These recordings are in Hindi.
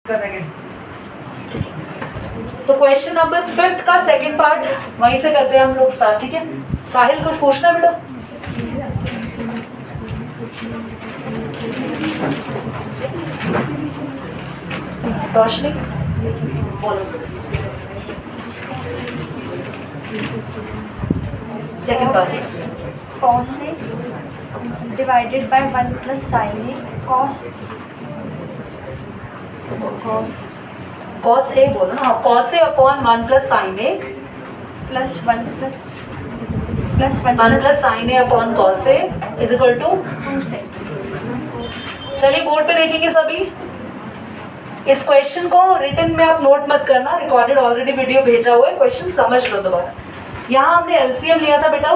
तो क्वेश्चन नंबर 5 का सेकंड पार्ट वहीं से करते हैं हम लोग स्टार्ट। ठीक है, साहिल कुछ पूछना बेटा? रोशनी बोलो। Second part cos A divided by 1 plus sin A cos A बोलो ना। cos A upon 1 plus sine A plus 1 plus 1 plus sine A upon cos A is equal to 2 sec। चलिए बोर्ड पे देखेंगे सभी। इस क्वेश्चन को रिटन में आप नोट मत करना, रिकॉर्डेड ऑलरेडी वीडियो भेजा हुआ है, क्वेश्चन समझ लो दोबारा। यहाँ हमने एलसीएम लिया था बेटा,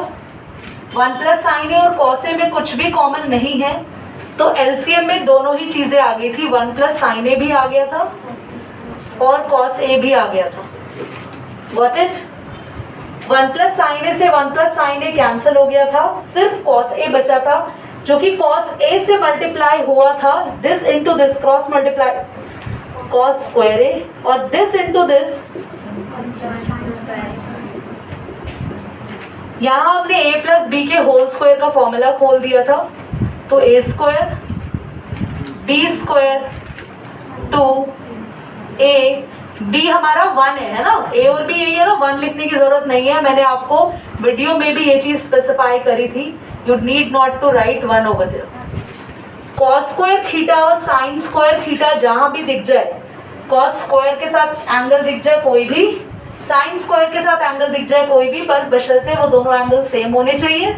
1 प्लस साइन ए और cos ए में कुछ भी कॉमन नहीं है, तो एलसीएम में दोनों ही चीजें आ गई थी। 1 प्लस साइन ए भी आ गया था और cos ए भी आ गया था। Got it? 1 प्लस साइन ए से 1 प्लस साइन ए कैंसिल हो गया था, सिर्फ cos ए बचा था, जो कि cos ए से मल्टीप्लाई हुआ था। This into this cross multiply cos square A, और दिस इंटू दिस। यहाँ हमने a प्लस बी के होल स्क्वायर का फॉर्मूला खोल दिया था, तो a square B square 2a b हमारा 1 है ना, a और b यही है ना, 1 लिखने की जरूरत नहीं है। मैंने आपको वीडियो में भी ये चीज स्पेसिफाई करी थी, you need not to write 1 over there. cos square theta और sin स्क्वायर थीटा जहां भी दिख जाए, cos स्क्वायर के साथ एंगल दिख जाए कोई भी, sin स्क्वायर के साथ एंगल दिख जाए कोई भी, पर बशर्ते वो दोनों एंगल सेम होने चाहिए।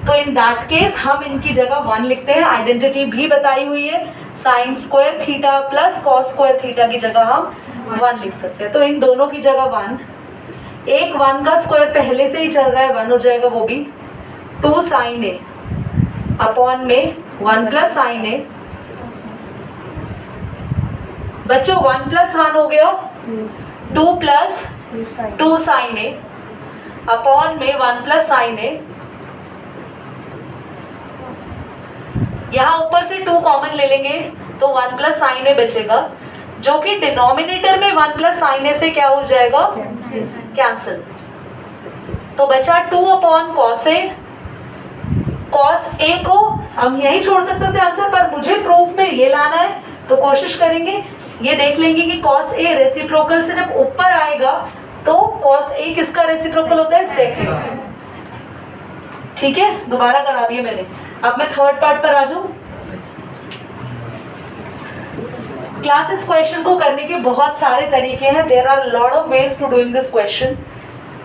तो इन दैट केस हम इनकी जगह 1 लिखते हैं। आइडेंटिटी भी बताई हुई है, sin square theta plus cos square theta की जगह हम 1 लिख सकते हैं। तो इन दोनों की जगह 1, एक 1 का स्क्वायर पहले से ही चल रहा है, 1 हो जाएगा वो भी। 2 sin ए अपॉन में 1 प्लस साइन ए। बच्चों 1 प्लस 1 हो गया, 2 प्लस 2 साइन ए अपॉन में 1 प्लस साइन ए। यहाँ ऊपर से 2 कॉमन ले लेंगे तो 1 प्लस साइन ए बचेगा, जो कि डिनोमिनेटर में 1 प्लस साइन ए से क्या हो जाएगा? कैंसिल। तो बचा 2 upon cos A. Cos A को हम यही छोड़ सकते थे आंसर, पर मुझे प्रूफ में ये लाना है तो कोशिश करेंगे। ये देख लेंगे कि कॉस ए रेसिप्रोकल से जब ऊपर आएगा तो कॉस ए किसका रेसिप्रोकल होता है? सेक का। ठीक है, दोबारा करा दिया मैंने। अब मैं थर्ड पार्ट पर आ जाऊं। क्लास इस क्वेश्चन को करने के बहुत सारे तरीके हैं, there are lot of ways to doing this question,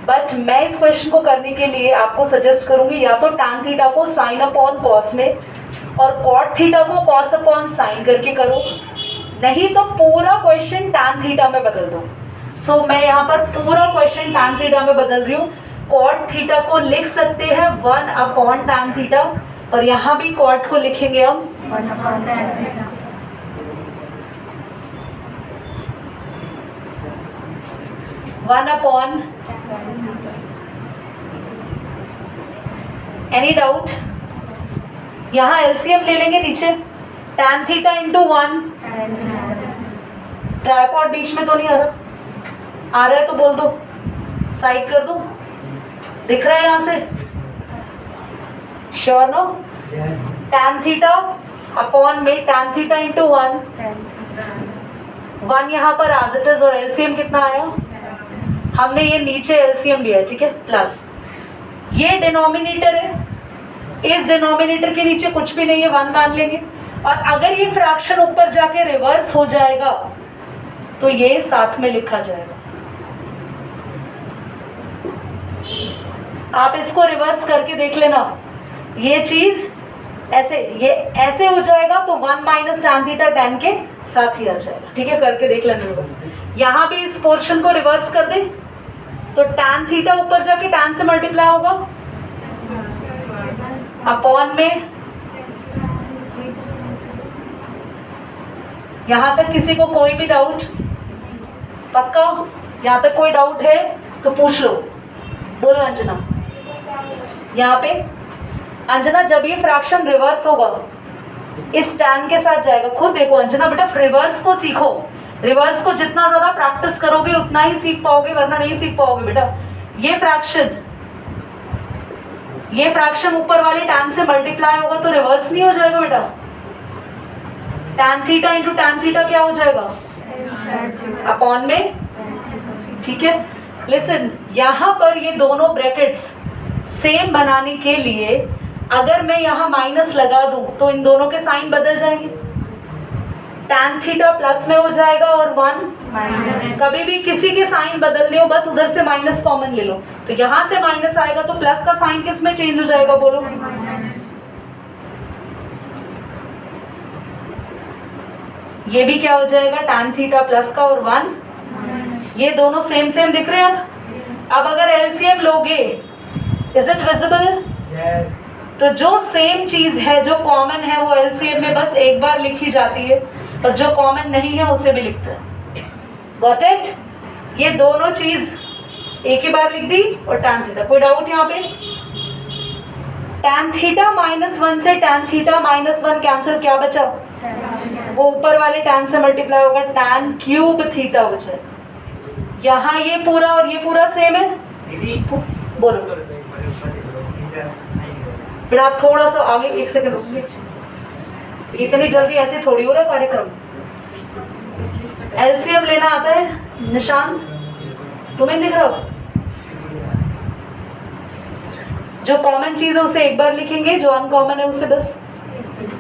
but मैं इस क्वेश्चन को करने के लिए आपको सजेस्ट करूंगी या तो tan थीटा को sin अपॉन cos में और cot थीटा को cos अपॉन sin करके करो, नहीं तो पूरा क्वेश्चन tan थीटा में बदल दो। सो मैं यहाँ पर पूरा क्वेश्चन tan थीटा में बदल रही हूँ। cot थीटा को लिख सकते हैं 1 अपॉन tan थीटा, और यहाँ भी cot को लिखेंगे हम 1 upon tan theta। 1 upon. Any doubt? यहाँ एलसीएम ले लेंगे नीचे, tan थीटा इंटू 1। ट्राइपॉड बीच में तो नहीं आ रहा? आ रहा है तो बोल दो, साइड कर दो। दिख रहा है यहाँ से? Sure no? tan theta upon में tan थीटा इंटू 1। 1 यहाँ पर एज इट इज, और एलसीएम कितना आया? हमने ये नीचे एलसीएम लिया है, ठीक है, प्लस ये डिनोमिनेटर है, इस डिनोमिनेटर के नीचे कुछ भी नहीं है, 1 मान लेंगे। और अगर ये फ्रैक्शन ऊपर जाके रिवर्स हो जाएगा तो ये साथ में लिखा जाएगा। आप इसको रिवर्स करके देख लेना, ये चीज ऐसे, ये ऐसे हो जाएगा तो 1 माइनस tan थीटा tan के साथ ही आ जाएगा। ठीक है, करके देख लेना रिवर्स। यहाँ भी इस पोर्शन को रिवर्स कर दे तो tan थीटा ऊपर जाके tan से मल्टीप्लाई होगा अपॉन में। यहाँ तक किसी को कोई भी डाउट? पक्का? यहाँ तक कोई डाउट है तो पूछ लो। बोलो अंजना। यहाँ पे अंजना, जब ये फ्रैक्शन रिवर्स होगा इस tan के साथ जाएगा। खुद देखो अंजना बेटा, रिवर्स को सीखो। रिवर्स को जितना ज्यादा प्रैक्टिस करोगे उतना ही सीख पाओगे, वरना नहीं सीख पाओगे बेटा। ये फ्रैक्शन ऊपर वाले tan से मल्टीप्लाई होगा तो रिवर्स नहीं हो जाएगा बेटा। tan theta into tan theta क्या हो जाएगा? अपॉन में, ठीक है। लिसन, यहाँ पर ये दोनों ब्रैकेट्स सेम बनाने के लिए अगर मैं यहाँ माइनस लगा दूं तो इन दोनों के साइन बदल जाएंगे। tan थीटा प्लस में हो जाएगा और 1 माइनस। कभी भी किसी के साइन बदलने हो बस उधर से माइनस कॉमन ले लो, तो यहाँ से माइनस आएगा तो प्लस का साइन किस में चेंज हो जाएगा बोलो? ये भी क्या हो जाएगा? tan थीटा प्लस का और 1। ये दोनों सेम सेम दिख रहे हैं। अब अगर एलसीएम लोगे, इज इट विजिबल? तो जो सेम चीज है, जो कॉमन है, वो एलसीएम में बस एक बार लिखी जाती है, और जो कॉमन नहीं है उसे भी लिखते हैं। Got it? ये दोनों चीज एक ही बार लिख दी और tan थीटा। कोई डाउट यहाँ पे? tan थीटा -1 से tan थीटा -1 कैंसिल, क्या बचा? वो ऊपर वाले tan से मल्टीप्लाई होगा, tan क्यूब थीटा हो जाए। यहाँ ये पूरा और ये पूरा सेम है। बोलो फिर आप थोड़ा सा आगे, एक सेकंड रुकिए, इतनी जल्दी ऐसे थोड़ी हो रहा कार्यक्रम। एलसीएम लेना आता है निशांत? तुम्हें दिख रहा हो? जो कॉमन चीज है उसे एक बार लिखेंगे, जो अनकॉमन है उसे बस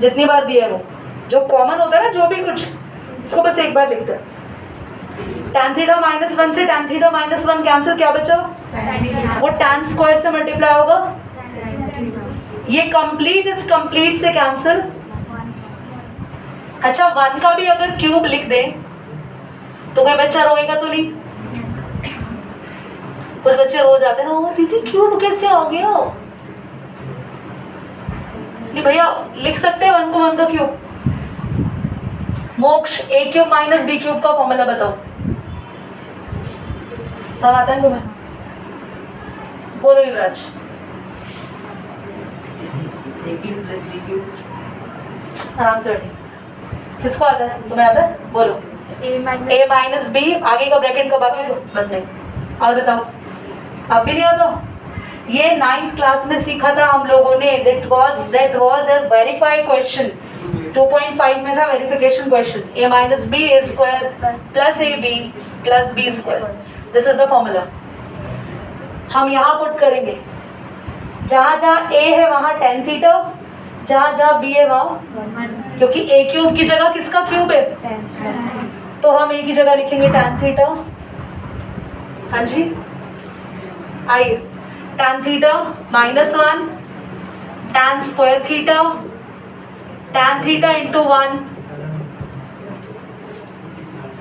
जितनी बार दिया है वो, जो कॉमन होता है ना जो भी कुछ, उसको बस एक बार लिखते हैं। tan थीटा -1 से tan थीटा -1 कैंसिल, क्या बचा? वो tan स्क्वायर से मल्टीप्लाई होगा। ये कंप्लीट इस कंप्लीट से कैंसिल। अच्छा, 1 का भी अगर क्यूब लिख दें तो कोई बच्चा रोएगा तो नहीं? कुछ बच्चे रो जाते हैं ना, दीदी क्यूब कैसे आ गया? नहीं भैया, लिख सकते हैं 1 को 1 का क्यूब। मोक्ष, a cube minus b cube का फॉर्मूला बताओ। सब आता है तुम्हें? बोलो युवराज। आराम से बैठिए। किसको आता है? तुम्हें आता है? बोलो। a माइनस b, आगे का ब्रैकेट का बाकी बंद नहीं। और बताओ, अब भी नहीं आता? ये 9th क्लास में सीखा था हम लोगों ने। that was a verified question। 2.5 में था verification question. a minus b a square plus ab plus b square, this is the formula. हम यहाँ पुट करेंगे, जहाँ जहाँ a है वहाँ tan थीटा, जहाँ जहाँ b है वहाँ, क्योंकि a क्यूब की जगह किसका क्यूब है? तो हम a की जगह लिखेंगे tan थीटा। हाँ जी, आइए, tan theta -1 tan square theta tan theta into 1।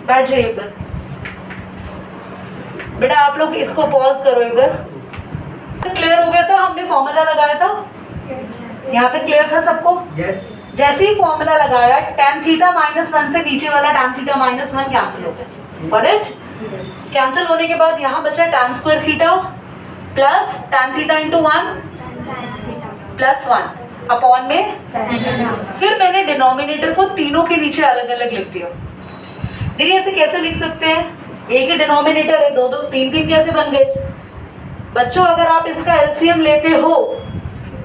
बैठ जाइए एक बार बेटा, आप लोग इसको पॉज करो एक बार। क्लियर हो गया था? हमने फॉर्मूला लगाया था, यहाँ पे क्लियर था सबको? yes. जैसे ही फॉर्मूला लगाया, tan थीटा -1 से नीचे वाला tan थीटा -1 कैंसिल हो गया। Got it? कैंसिल होने के बाद यहाँ बचा tan square theta plus tan theta into 1 plus 1 upon में। फिर मैंने डिनोमिनेटर को तीनों के नीचे अलग अलग लिख दिया। देखिए ऐसे कैसे लिख सकते हैं? एक ही डिनोमिनेटर है, दो दो तीन तीन कैसे बन गए? बच्चों, अगर आप इसका एलसीएम लेते हो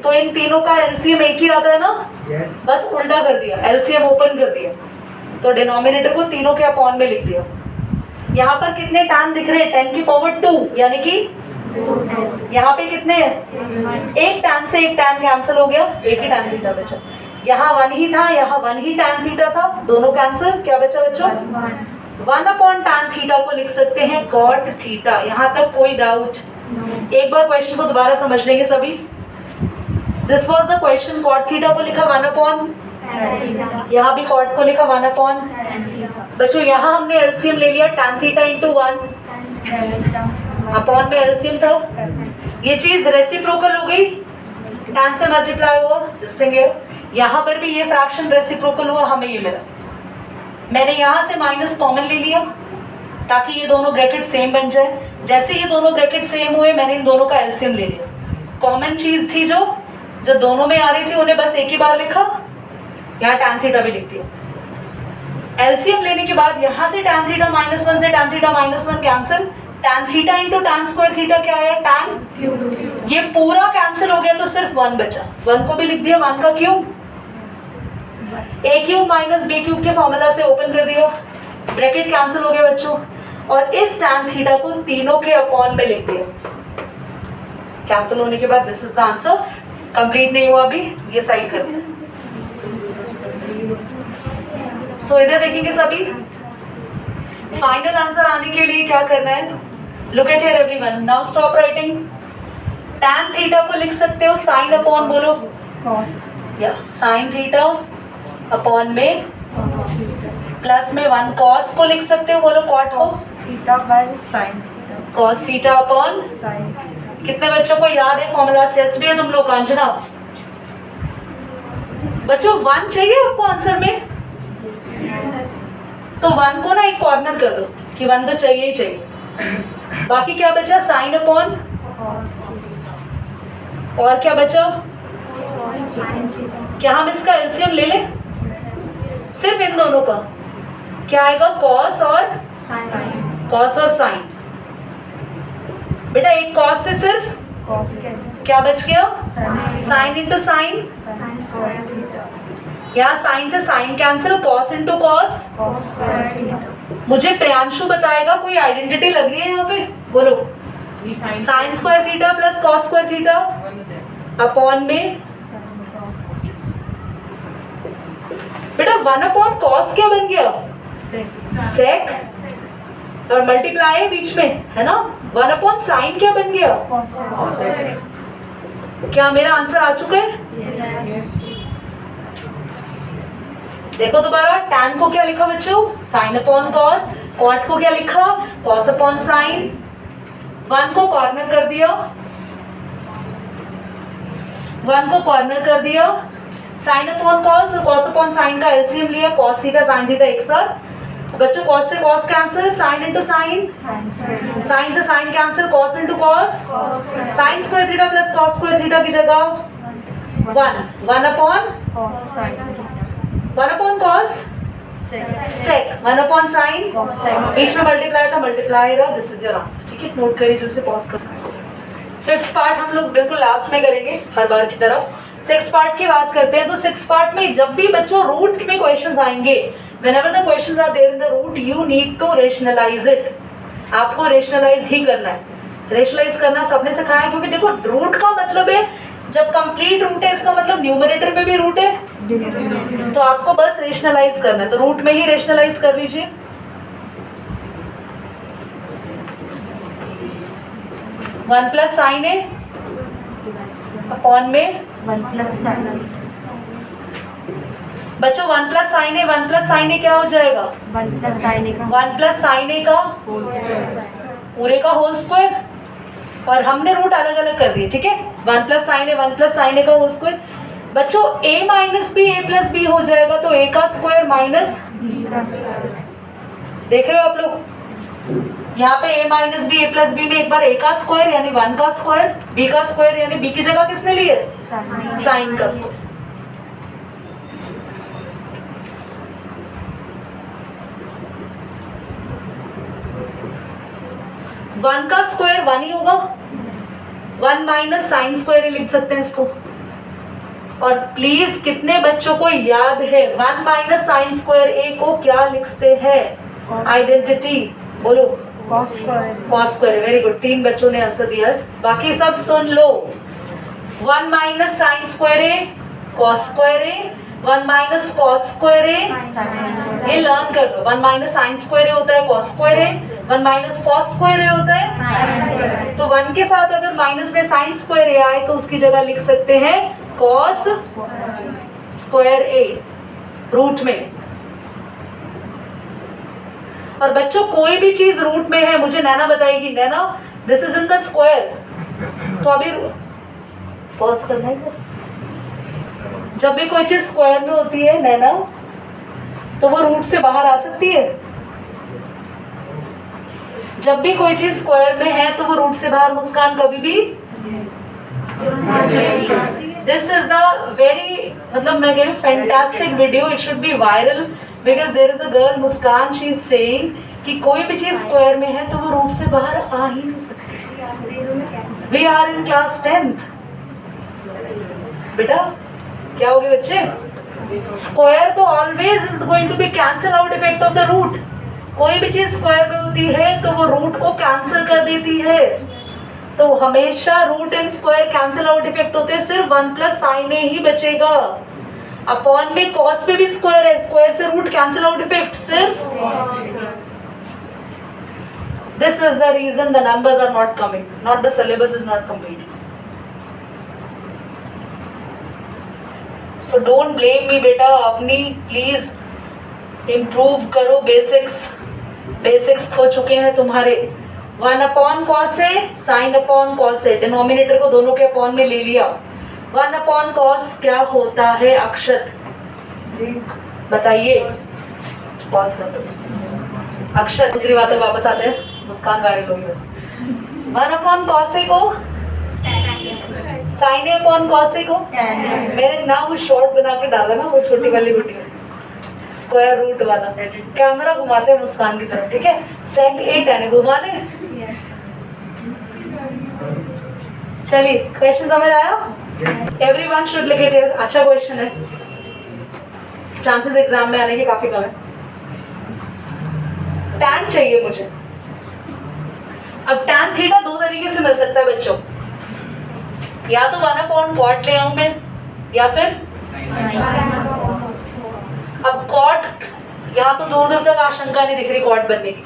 तो इन तीनों का एलसीएम एक ही आता है ना? yes. बस उल्टा कर दिया, एलसीएम ओपन कर दिया, तो डिनोमिनेटर को तीनों के अपॉन में लिख दिया। यहाँ पर कितने tan दिख रहे हैं? 10 की पावर 2, यानी कि यहाँ पे कितने हैं? एक tan से एक tan कैंसिल हो गया, एक ही tan थीटा बचा। यहाँ 1 ही था, यहाँ 1 ही tan थीटा था, दोनों कैंसिल, क्या बचा बच्चों? 1 अपॉन tan थीटा को लिख सकते हैं cot थीटा। यहाँ तक कोई डाउट? एक बार क्वेश्चन को दोबारा समझ लेंगे सभी। This was the question, cot theta को लिखा 1 अपॉन, यहाँ भी cot को लिखा 1 अपॉन। बच्चों यहाँ हमने एलसीएम ले लिया, tan थीटा इंटू 1 अपॉन में एलसीएम था। ये चीज रेसिप्रोकल हो गई, tan से मल्टीप्लाई हुआ, दिस थिंग है। यहाँ पर भी ये फ्रैक्शन रेसिप्रोकल हुआ, हमें ये मिला। मैंने यहाँ से माइनस कॉमन ले लिया ताकि ये दोनों ब्रैकेट सेम बन जाए। जैसे ये दोनों ब्रैकेट सेम हुए, मैंने इन दोनों का एलसीएम ले लिया। कॉमन चीज थी जो दोनों में आ रही थी, उन्हें बस एक ही बार लिखा, यहाँ tan थीटा भी लिख दिया। एलसीएम लेने के बाद यहाँ से tan थीटा माइनस 1 से tan theta minus 1 cancel, tan theta into tan square theta क्या आया, tan, ये पूरा कैंसिल हो गया तो सिर्फ 1 बचा, 1 को भी लिख दिया 1 का cube, a cube minus b cube के फॉर्मूला से ओपन कर दिया, ब्रैकेट कैंसिल हो गया बच्चों, और इस tan थीटा को तीनों के अपॉन में लिख दिया, कैंसिल होने के बाद this is the answer. Complete नहीं हुआ अभी, ये साइड कर दिया। सो इधर देखेंगे सभी, फाइनल आंसर आने के लिए क्या करना है, look at here everyone, now stop writing, tan theta को लिख सकते हो साइन अपॉन, बोलो cos या साइन थीटा अपॉन में प्लस में 1 cos को लिख सकते हो, बोलो cot को, cos theta by sin theta cos theta upon, sin कितने बच्चों को याद है, फॉर्मूला टेस्ट भी है तुम लोग का, अंजना बच्चों 1 चाहिए आपको आंसर में, तो 1 को ना एक कॉर्नर कर दो कि 1 तो चाहिए ही चाहिए, बाकी क्या बचा, साइन अपॉन, और क्या बचा, क्या हम इसका एलसीएम ले लें, सिर्फ इन दोनों का क्या आएगा, कॉस और साइन, बेटा एक कॉस से सिर्फ cos क्या बच गया, sin sine into sine, sin square theta यहाँ साइन से sine cancel, cos into cos, cos square theta मुझे प्रियांशु बताएगा कोई आइडेंटिटी लग रही है यहाँ पे, बोलो, sign square theta plus cos square theta upon में, बेटा 1 अपॉन कॉस क्या बन गया, सेक, और मल्टीप्लाई है बीच में है ना, 1 अपॉन साइन क्या बन गया, क्या मेरा आंसर आ चुका है, देखो दोबारा, tan को क्या लिखा बच्चों, साइन अपॉन कॉस, कॉट को क्या लिखा, कॉस अपॉन साइन, 1 को कॉर्नर कर दिया, 1 को कॉर्नर कर दिया, साइन अपॉन कॉस और कॉस अपॉन साइन का एलसीएम लिया, कॉस थीटा साइन थीटा एक साथ, तो बच्चों कॉस से cos cancel, sine into sine, sine से sine cancel, cos into cos, sine square theta plus cos square theta की जगह 1 upon, 1 upon cosec, 1 upon sine, बीच में मल्टीप्लाई था, मल्टीप्लाई रहा, दिस इज योर आंसर, ठीक है, नोट करिए जल्दी से, पॉज कर। फिफ्थ पार्ट हम लोग बिल्कुल लास्ट में करेंगे हर बार की तरफ। सिक्स पार्ट की बात करते हैं तो सिक्स पार्ट में जब भी बच्चों रूट में क्वेश्चंस आएंगे, whenever the questions are there in the root you need to rationalize it, आपको रेशनलाइज ही करना है, रेशनलाइज करना सबने सिखाया है, क्योंकि देखो रूट का मतलब है जब कंप्लीट रूट है इसका मतलब न्यूमरेटर में भी रूट है, तो आपको बस रेशनलाइज करना है, तो रूट में ही रेशनलाइज कर लीजिए। वन प्लस साइन है अपॉन में 1 plus sin बच्चों 1 प्लस साइन है, 1 प्लस साइन है क्या हो जाएगा, 1 plus sin का 1 प्लस साइन है का whole square पूरे का होल स्क्वायर, और हमने रूट अलग अलग कर दिए, ठीक है, 1 प्लस साइन है, 1 प्लस साइन है का होल स्क्वायर। बच्चों a minus B a plus B हो जाएगा, तो a का स्क्वायर माइनस, b का square देख रहे हो आप लोग, यहाँ पे a minus B a plus B में एक बार a का स्क्वायर यानी 1 का स्क्वायर, b का स्क्वायर यानी b की जगह किसने लिए, sin साइन का स्क्वायर। वन का स्क्वायर 1 ही होगा, 1 माइनस साइन स्क्वायर ही लिख सकते हैं इसको। और प्लीज कितने बच्चों को याद है 1 माइनस साइन स्क्वायर ए को क्या लिखते हैं, आइडेंटिटी बोलो, cos square cos square, very good, 3 बच्चों ने आंसर दिया है, बाकी सब सुन लो, 1 माइनस साइन स्क्वायर ए कॉस स्क्वायर ए, 1 माइनस कॉस स्क्वायर ए, ये लर्न कर लो, 1 माइनस साइन स्क्वायर ए होता है कॉस स्क्वायर ए, 1 माइनस कॉस स्क्वायर ए होता है, तो 1 के साथ अगर माइनस में साइन स्क्वायर ए आए तो उसकी जगह लिख सकते हैं कॉस स्क्वायर ए रूट में। और बच्चों कोई भी चीज रूट में है मुझे नैना बताएगी, Naina this is in the square, तो अभी पॉज करना है, जब भी कोई चीज स्क्वायर में होती है नैना तो वो रूट से बाहर आ सकती है, जब भी कोई चीज स्क्वायर में है तो वो रूट से बाहर, मुस्कान कभी भी, दिस इज द वेरी, मतलब मैं कह रही हूँ fantastic video, it should be viral because there is a girl Muskan, she is saying कि कोई भी चीज स्क्वायर में है तो वो रूट से बाहर आ ही नहीं सकती। We are in class 10th। बेटा क्या हो गए बच्चे? स्क्वायर तो always is going to be cancel out effect of the root. कोई भी चीज स्क्वायर में होती है तो वो रूट को कैंसिल कर देती है। तो हमेशा root and square cancel out effect होते हैं, सिर्फ 1 प्लस साइन ए ही बचेगा। अपॉन में कॉस पे भी स्क्वायर है, स्क्वायर से रूट कैंसिल आउट इफेक्ट सिर्फ। This is the reason the numbers are not coming, not the syllabus is not complete. So don't blame me बेटा, अपनी प्लीज इम्प्रूव करो बेसिक्स। बेसिक्स खो चुके हैं तुम्हारे। 1 अपॉन कॉस है, साइन अपॉन कॉस है, डिनोमिनेटर को दोनों के अपॉन में ले लिया। 1 अपॉन कॉस क्या होता है अक्षत? बताइए। पॉज कर दो अक्षत। दूसरी बातें वापस आते हैं, मुस्कान वायरल होगी बस। 1 अपॉन कॉस ए को sign A upon cos A को मैंने ना वो शॉर्ट बना के डाला ना, वो छोटी वाली वीडियो स्क्वायर रूट वाला। कैमरा घुमाते हैं मुस्कान की तरफ, ठीक है? सेक ए टेन घुमा दे। चलिए क्वेश्चन समझ आया? एवरीवन शुड लिख इट हियर। अच्छा क्वेश्चन है, चांसेस एग्जाम में आने के काफी कम है। टैन चाहिए मुझे। अब टैन थीटा दो तरीके से मिल सकता है बच्चों, या तो 1 अपॉन कॉट ले आऊं मैं, या फिर अब कॉट यहाँ तो दूर दूर तक आशंका नहीं दिख रही कॉट बनने की,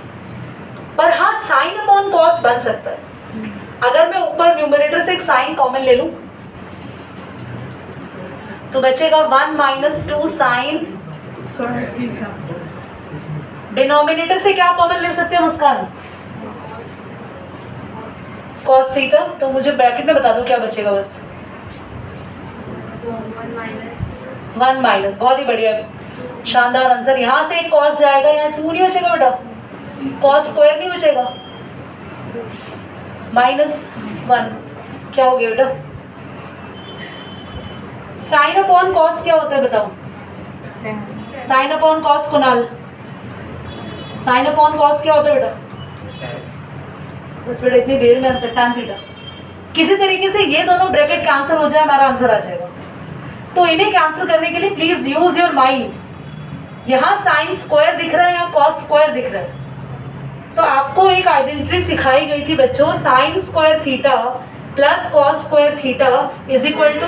पर हाँ साइन अपॉन कॉस बन सकता है। अगर मैं ऊपर न्यूमरेटर से एक साइन कॉमन ले लूं तो बचेगा 1 माइनस 2 साइन। डिनोमिनेटर से क्या कॉमन ले सकते हैं मुस्कान? Cos theta. तो मुझे ब्रैकेट में बता दो क्या बचेगा बस। 1 माइनस, बहुत ही बढ़िया, शानदार आंसर। यहाँ से एक कॉस जाएगा, यहाँ 2 नहीं बचेगा बेटा, कॉस स्क्वायर नहीं बचेगा, -1 क्या हो गया बेटा? साइन अपॉन कॉस क्या होता है बताओ? Sign upon cos Kunal, sign upon cos क्या होता है बेटा? बस बेटा इतनी देर में आंसर tan थीटा। किसी तरीके से ये दोनों ब्रैकेट कैंसिल हो जाए, हमारा आंसर आ जाएगा। तो इन्हें कैंसिल करने के लिए प्लीज यूज योर माइंड। यहाँ साइन स्क्वायर दिख रहा है, यहाँ कॉस स्क्वायर दिख रहा है, तो आपको एक आइडेंटिटी सिखाई गई थी बच्चों, sine square theta plus cos square theta is equal to.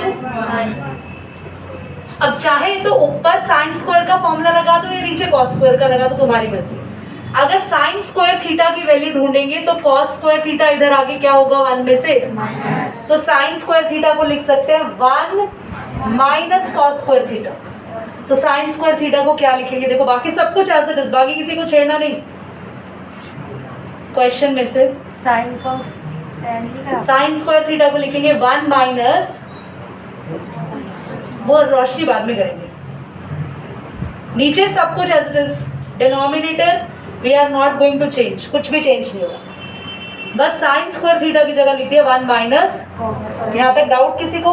अब चाहे तो ऊपर साइन स्क्वायर का फॉर्मूला लगा दो या नीचे कॉस स्क्वायर का लगा दो, तुम्हारी मर्जी। अगर साइन स्क्वायर थीटा की वैल्यू ढूंढेंगे तो कॉस स्क्वायर थीटा इधर आगे क्या होगा 1 में से, तो साइन स्क्वायर थीटा को लिख सकते हैं 1 माइनस कॉस स्क्वायर थीटा। तो साइन स्क्वायर थीटा को क्या लिखेंगे? देखो बाकी सब कुछ ऐसे डिस, बाकी किसी को छेड़ना नहीं। क्वेश्चन में से sine cos sine square theta को लिखेंगे 1 माइनस, वो रोशनी बाद में करेंगे। नीचे सब कुछ as it is, denominator we are not going to change, कुछ भी चेंज नहीं होगा, बस साइन स्क्वायर थीटा की जगह लिख दिया 1 माइनस। यहाँ तक डाउट किसी को?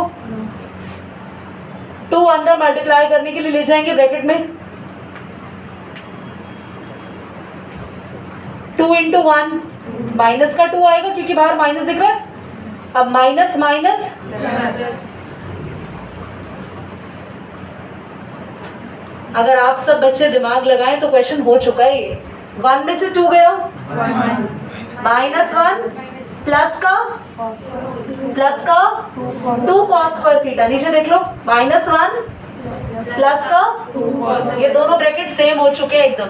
2 अंदर मल्टीप्लाई करने के लिए ले जाएंगे ब्रैकेट में, 2 इंटू 1, माइनस का 2 आएगा क्योंकि बाहर माइनस दिख रहा है। अब माइनस माइनस अगर आप सब बच्चे दिमाग लगाएं तो क्वेश्चन हो चुका है ये। 1 में से 2 गया, -1 प्लस का 2 कॉस स्क्वायर थीटा, नीचे देख लो -1 प्लस का 2, ये दोनों ब्रैकेट सेम हो चुके हैं एकदम।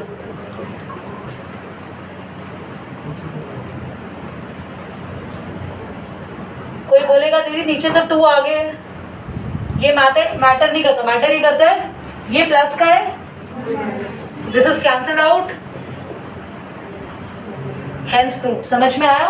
कोई बोलेगा दीदी नीचे तक 2 आ गए, ये मैटर नहीं करता, मैटर ही करता है ये प्लस का है, this is cancel out, hence proof. समझ में आया?